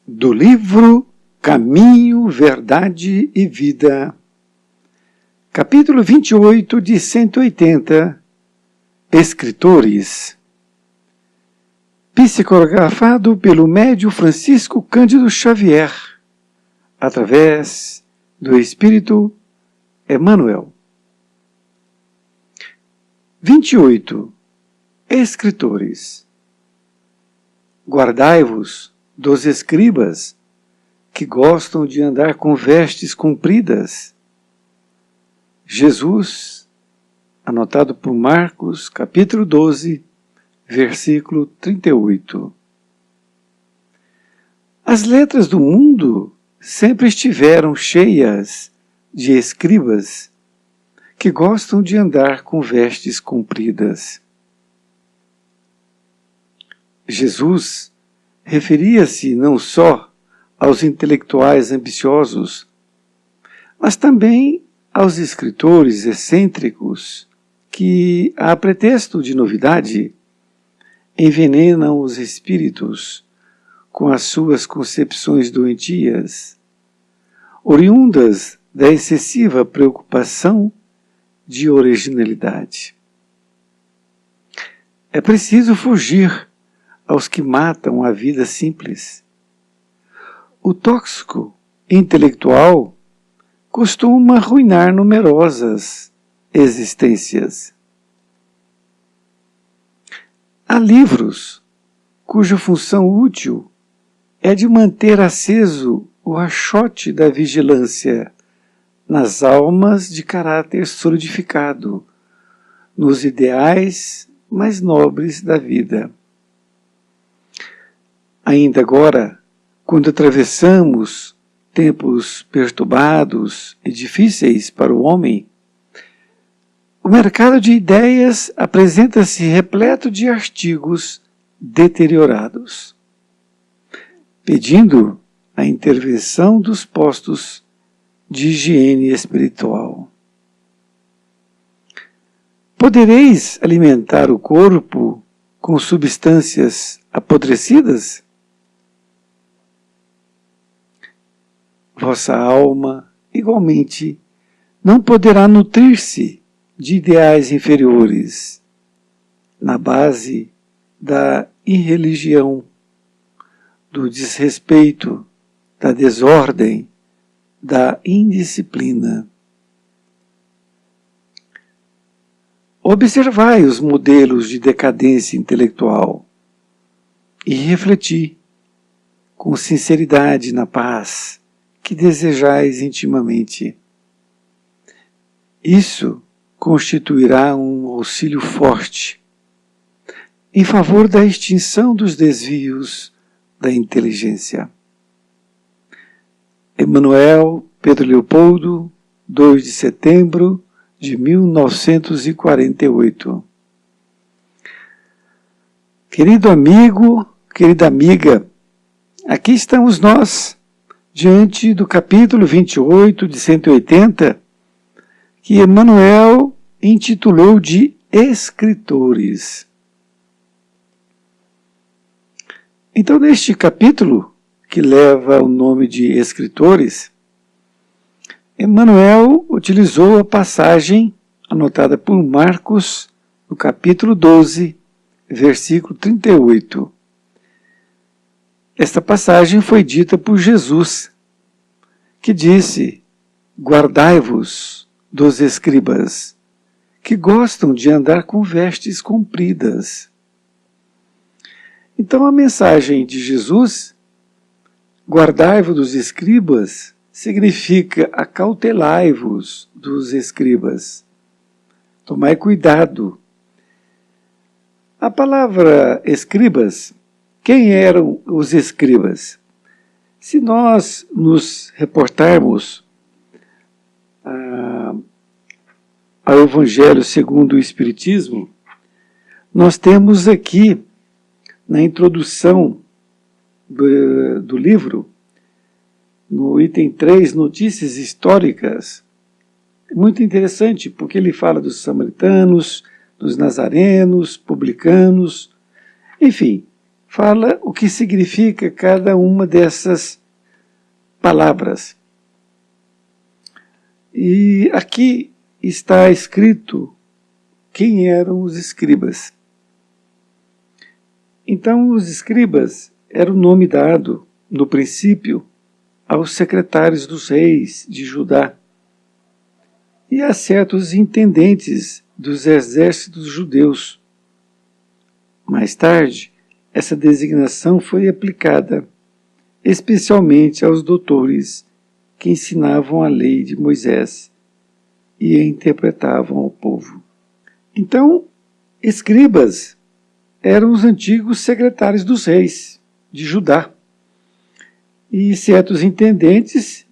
Do livro Caminho, Verdade e Vida, capítulo 28 de 180, Escritores, psicografado pelo médium Francisco Cândido Xavier, através do Espírito Emmanuel. 28. Escritores. Guardai-vos dos escribas, que gostam de andar com vestes compridas. Jesus, anotado por Marcos, capítulo 12, versículo 38. As letras do mundo sempre estiveram cheias de escribas que gostam de andar com vestes compridas. Jesus referia-se não só aos intelectuais ambiciosos, mas também aos escritores excêntricos que, a pretexto de novidade, envenenam os espíritos com as suas concepções doentias, oriundas da excessiva preocupação de originalidade. É preciso fugir aos que matam a vida simples. O tóxico intelectual costuma arruinar numerosas existências. Há livros cuja função útil é de manter aceso o achote da vigilância nas almas de caráter solidificado, nos ideais mais nobres da vida. Ainda agora, quando atravessamos tempos perturbados e difíceis para o homem, o mercado de ideias apresenta-se repleto de artigos deteriorados, pedindo a intervenção dos postos de higiene espiritual. Podereis alimentar o corpo com substâncias apodrecidas? Vossa alma, igualmente, não poderá nutrir-se de ideais inferiores, na base da irreligião, do desrespeito, da desordem, da indisciplina. Observai os modelos de decadência intelectual e refleti com sinceridade na paz que desejais intimamente. Isso constituirá um auxílio forte em favor da extinção dos desvios da inteligência. Emanuel Pedro Leopoldo, 2 de setembro de 1948. Querido amigo, querida amiga, aqui estamos nós, diante do capítulo 28 de 180, que Emmanuel intitulou de Escritores. Então, neste capítulo, que leva o nome de Escritores, Emmanuel utilizou a passagem anotada por Marcos, no capítulo 12, versículo 38. Esta passagem foi dita por Jesus, que disse: guardai-vos dos escribas, que gostam de andar com vestes compridas. Então a mensagem de Jesus, guardai-vos dos escribas, significa acautelai-vos dos escribas. Tomai cuidado. A palavra escribas, quem eram os escribas? Se nós nos reportarmos ao Evangelho segundo o Espiritismo, nós temos aqui, na introdução do livro, no item 3, Notícias Históricas, muito interessante, porque ele fala dos samaritanos, dos nazarenos, publicanos, enfim, fala o que significa cada uma dessas palavras. E aqui está escrito quem eram os escribas. Então, os escribas era o nome dado, no princípio, aos secretários dos reis de Judá e a certos intendentes dos exércitos judeus. Mais tarde, essa designação foi aplicada especialmente aos doutores que ensinavam a lei de Moisés e a interpretavam ao povo. Então, escribas eram os antigos secretários dos reis de Judá e certos intendentes,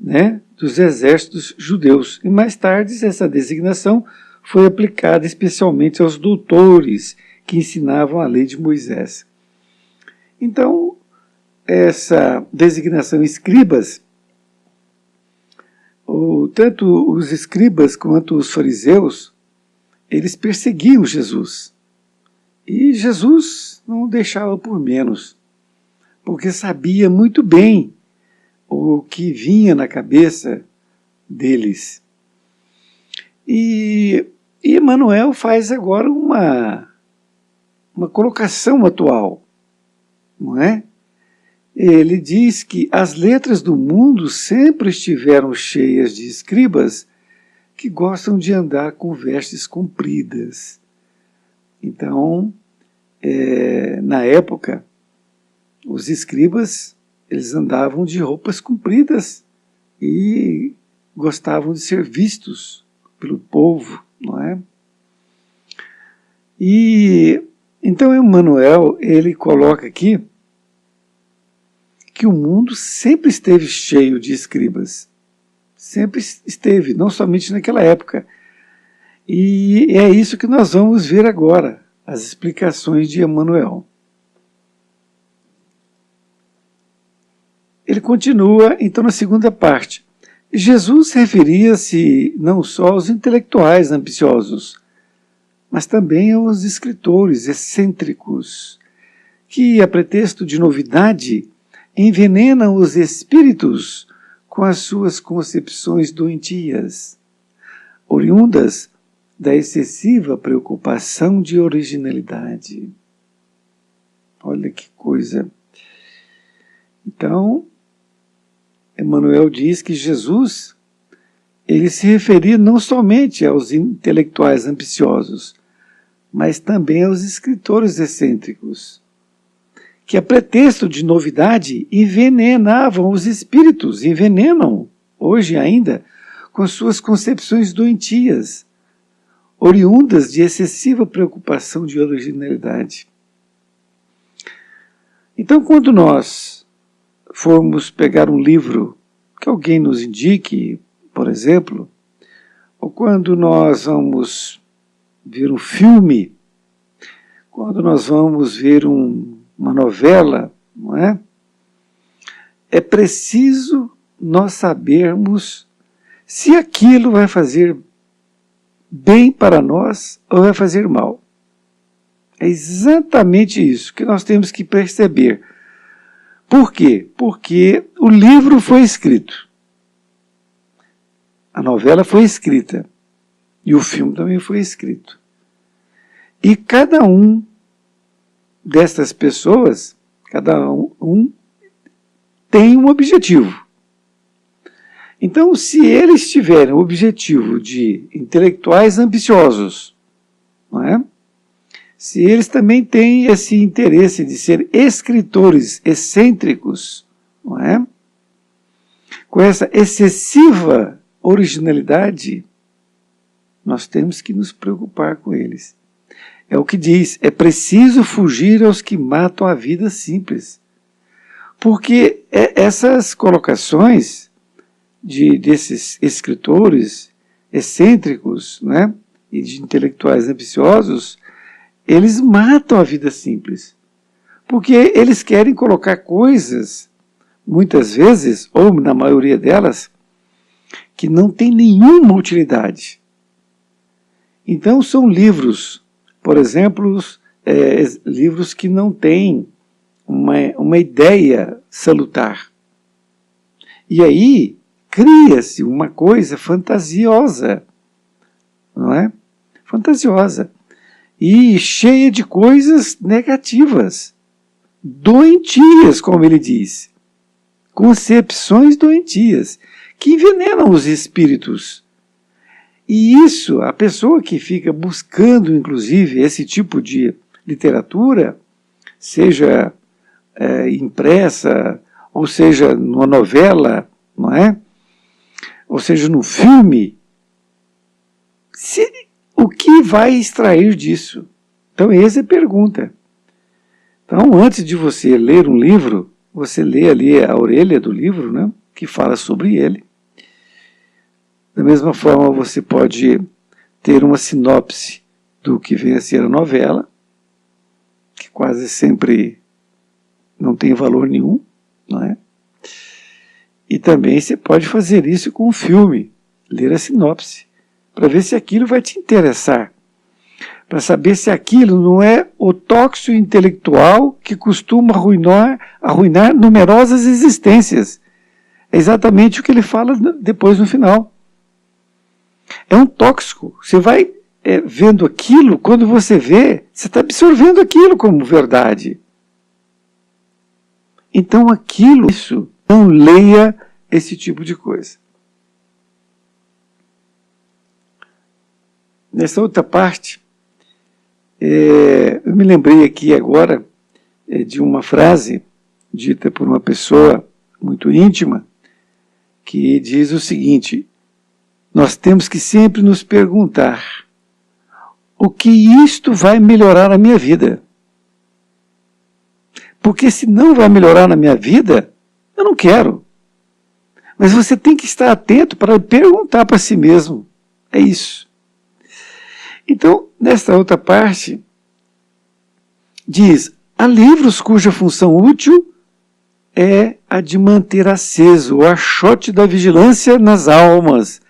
dos exércitos judeus. E mais tarde essa designação foi aplicada especialmente aos doutores que ensinavam a lei de Moisés. Então, essa designação escribas, tanto os escribas quanto os fariseus, eles perseguiam Jesus. E Jesus não deixava por menos, porque sabia muito bem o que vinha na cabeça deles. E Emmanuel faz agora uma colocação atual, não é? Ele diz que as letras do mundo sempre estiveram cheias de escribas que gostam de andar com vestes compridas. Então, na época, os escribas eles andavam de roupas compridas e gostavam de ser vistos pelo povo, não é? E então Emmanuel ele coloca aqui que o mundo sempre esteve cheio de escribas, sempre esteve, não somente naquela época. E é isso que nós vamos ver agora, as explicações de Emmanuel. Ele continua, então, na segunda parte. Jesus referia-se não só aos intelectuais ambiciosos, mas também aos escritores excêntricos, que, a pretexto de novidade, envenenam os espíritos com as suas concepções doentias, oriundas da excessiva preocupação de originalidade. Olha que coisa. Então, Emmanuel diz que Jesus ele se referia não somente aos intelectuais ambiciosos, mas também aos escritores excêntricos, que a pretexto de novidade envenenavam os espíritos, envenenam hoje ainda com suas concepções doentias, oriundas de excessiva preocupação de originalidade. Então, quando nós formos pegar um livro que alguém nos indique, por exemplo, ou quando nós vamos ver um filme, quando nós vamos ver uma novela, não é? É preciso nós sabermos se aquilo vai fazer bem para nós ou vai fazer mal. É exatamente isso que nós temos que perceber. Por quê? Porque o livro foi escrito. A novela foi escrita. E o filme também foi escrito. E cada um destas pessoas, cada um tem um objetivo. Então, se eles tiverem o objetivo de intelectuais ambiciosos, não é? Se eles também têm esse interesse de ser escritores excêntricos, não é? Com essa excessiva originalidade, nós temos que nos preocupar com eles. É o que diz, é preciso fugir aos que matam a vida simples. Porque essas colocações desses escritores excêntricos, né, e de intelectuais ambiciosos, eles matam a vida simples. Porque eles querem colocar coisas, muitas vezes, ou na maioria delas, que não tem nenhuma utilidade. Então são livros, por exemplo, livros que não têm uma ideia salutar. E aí cria-se uma coisa fantasiosa, não é? Fantasiosa. E cheia de coisas negativas, doentias, como ele diz. Concepções doentias, que envenenam os espíritos. E isso, a pessoa que fica buscando, inclusive, esse tipo de literatura, seja impressa, ou seja, numa novela, não é? Ou seja, no filme, o que vai extrair disso? Então, essa é a pergunta. Então, antes de você ler um livro, você lê ali a orelha do livro, né, que fala sobre ele. Da mesma forma, você pode ter uma sinopse do que vem a ser a novela, que quase sempre não tem valor nenhum, não é? E também você pode fazer isso com o filme, ler a sinopse, para ver se aquilo vai te interessar, para saber se aquilo não é o tóxico intelectual que costuma arruinar numerosas existências. É exatamente o que ele fala depois no final. É um tóxico. Você vai vendo aquilo, quando você vê, você está absorvendo aquilo como verdade. Então isso, não leia esse tipo de coisa. Nessa outra parte, eu me lembrei aqui agora de uma frase dita por uma pessoa muito íntima, que diz o seguinte: nós temos que sempre nos perguntar o que isto vai melhorar na minha vida. Porque se não vai melhorar na minha vida, eu não quero. Mas você tem que estar atento para perguntar para si mesmo. É isso. Então, nesta outra parte, diz: há livros cuja função útil é a de manter aceso o achote da vigilância nas almas,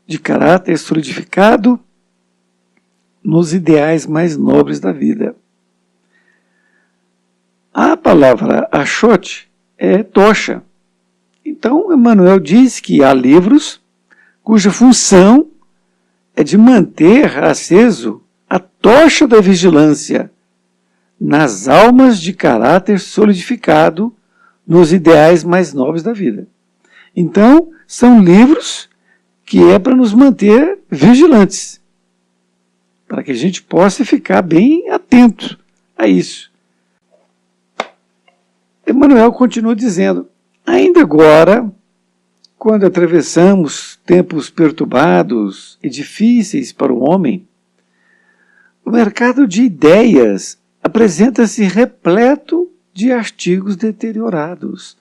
de caráter solidificado nos ideais mais nobres da vida. A palavra achote é tocha. Então, Emmanuel diz que há livros cuja função é de manter aceso a tocha da vigilância nas almas de caráter solidificado nos ideais mais nobres da vida. Então, são livros que é para nos manter vigilantes, para que a gente possa ficar bem atento a isso. Emmanuel continua dizendo: ainda agora, quando atravessamos tempos perturbados e difíceis para o homem, o mercado de ideias apresenta-se repleto de artigos deteriorados,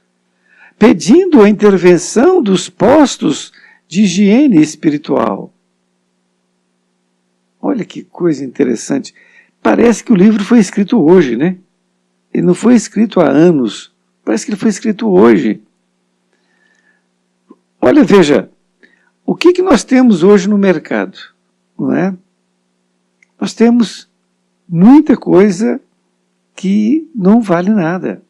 pedindo a intervenção dos postos de higiene espiritual. Olha que coisa interessante. Parece que o livro foi escrito hoje, né? Ele não foi escrito há anos. Parece que ele foi escrito hoje. Olha, veja, o que nós temos hoje no mercado, não é? Nós temos muita coisa que não vale nada.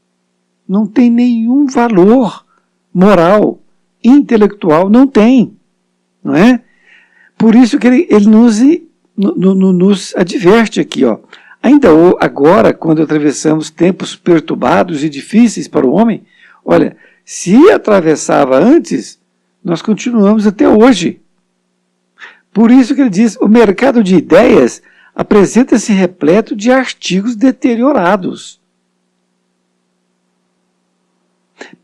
Não tem nenhum valor moral, intelectual, não tem. Não é? Por isso que ele nos adverte aqui, ó. Ainda agora, quando atravessamos tempos perturbados e difíceis para o homem, olha, se atravessava antes, nós continuamos até hoje. Por isso que ele diz: o mercado de ideias apresenta-se repleto de artigos deteriorados,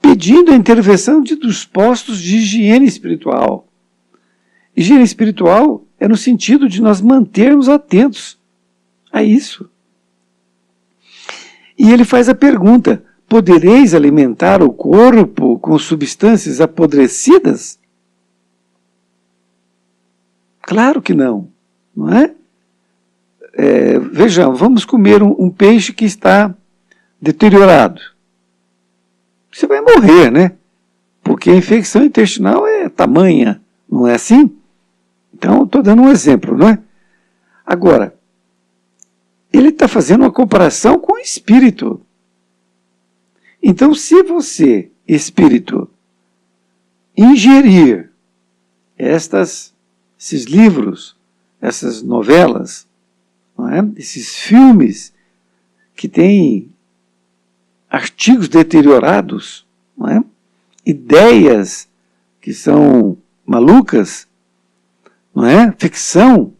pedindo a intervenção dos postos de higiene espiritual. Higiene espiritual é no sentido de nós mantermos atentos a isso. E ele faz a pergunta: podereis alimentar o corpo com substâncias apodrecidas? Claro que não, não é? Vejamos, vamos comer um peixe que está deteriorado. Você vai morrer, né? Porque a infecção intestinal é tamanha, não é assim? Então, estou dando um exemplo, não é? Agora, ele está fazendo uma comparação com o espírito. Então, se você, espírito, ingerir esses livros, essas novelas, não é? Esses filmes que têm artigos deteriorados, não é? Ideias que são malucas, não é? Ficção,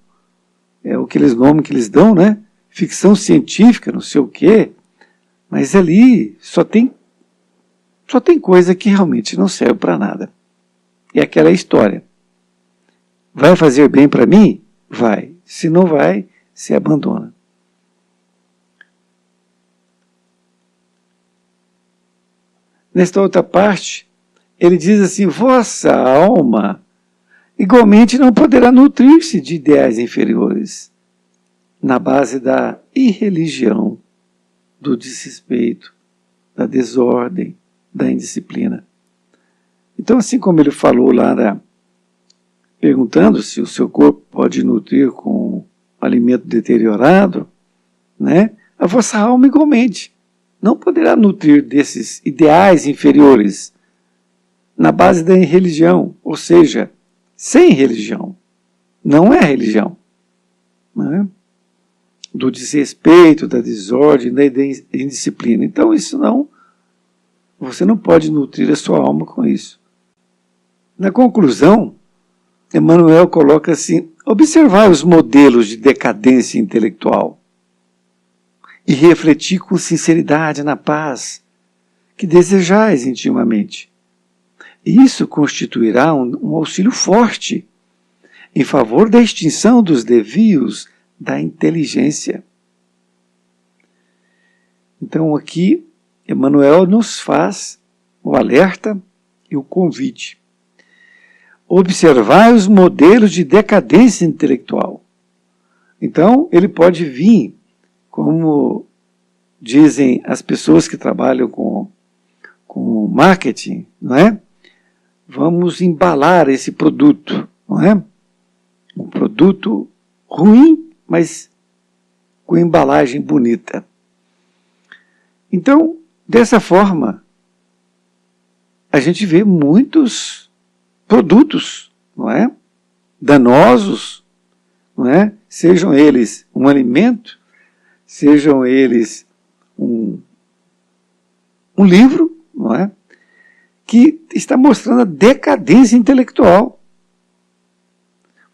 é o que eles nomes que eles dão, né? Ficção científica, não sei o quê, mas ali só tem coisa que realmente não serve para nada. E aquela história. Vai fazer bem para mim? Vai. Se não vai, se abandona. Nesta outra parte, ele diz assim: vossa alma igualmente não poderá nutrir-se de ideais inferiores, na base da irreligião, do desrespeito, da desordem, da indisciplina. Então, assim como ele falou lá, perguntando se o seu corpo pode nutrir com alimento deteriorado, né? A vossa alma igualmente não poderá nutrir desses ideais inferiores na base da religião, ou seja, sem religião. Não é religião. Né? Do desrespeito, da desordem, da indisciplina. Então, isso não, você não pode nutrir a sua alma com isso. Na conclusão, Emmanuel coloca assim: observai os modelos de decadência intelectual e refletir com sinceridade na paz que desejais intimamente. Isso constituirá um auxílio forte em favor da extinção dos desvios da inteligência. Então aqui, Emmanuel nos faz o alerta e o convite. Observar os modelos de decadência intelectual. Então, ele pode vir, como dizem as pessoas que trabalham com marketing, não é? Vamos embalar esse produto, não é? Um produto ruim, mas com embalagem bonita. Então, dessa forma, a gente vê muitos produtos, não é? Danosos, não é? Sejam eles um alimento, sejam eles um livro, não é? Que está mostrando a decadência intelectual.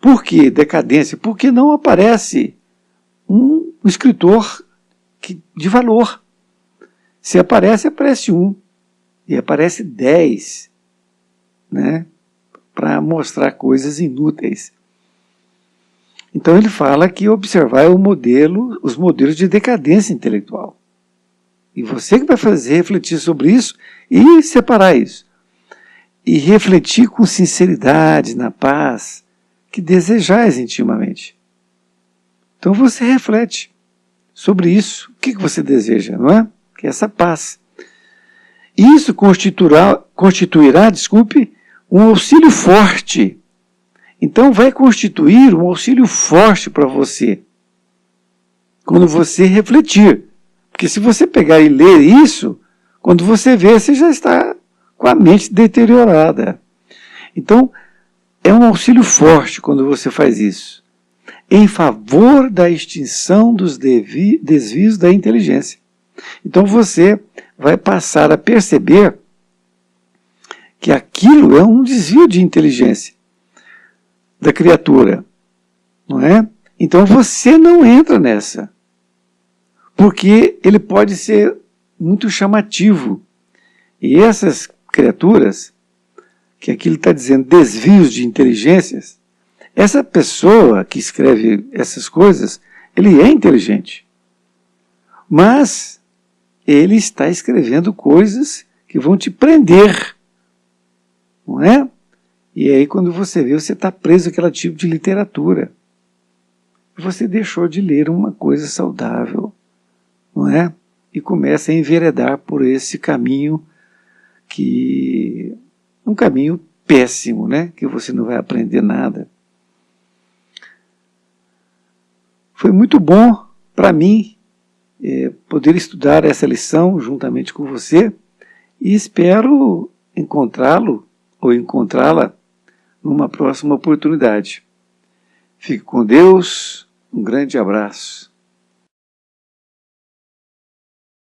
Por que decadência? Porque não aparece um escritor de valor. Se aparece, aparece um. E aparece 10, né? Para mostrar coisas inúteis. Então ele fala que observar os modelos de decadência intelectual. E você que vai refletir sobre isso e separar isso. E refletir com sinceridade, na paz, que desejais intimamente. Então você reflete sobre isso. O que você deseja, não é? Que é essa paz. Isso constituirá, um auxílio forte. Então vai constituir um auxílio forte para você. Quando você refletir. Porque se você pegar e ler isso, quando você vê, você já está com a mente deteriorada. Então, é um auxílio forte quando você faz isso. Em favor da extinção dos desvios da inteligência. Então você vai passar a perceber que aquilo é um desvio de inteligência da criatura, não é? Então você não entra nessa, porque ele pode ser muito chamativo. E essas criaturas, que aqui ele está dizendo desvios de inteligências, essa pessoa que escreve essas coisas, ele é inteligente, mas ele está escrevendo coisas que vão te prender, não é? E aí quando você vê, você está preso àquele tipo de literatura. Você deixou de ler uma coisa saudável, não é? E começa a enveredar por esse caminho um caminho péssimo, né? Que você não vai aprender nada. Foi muito bom para mim poder estudar essa lição juntamente com você, e espero encontrá-lo ou encontrá-la numa próxima oportunidade. Fique com Deus, um grande abraço.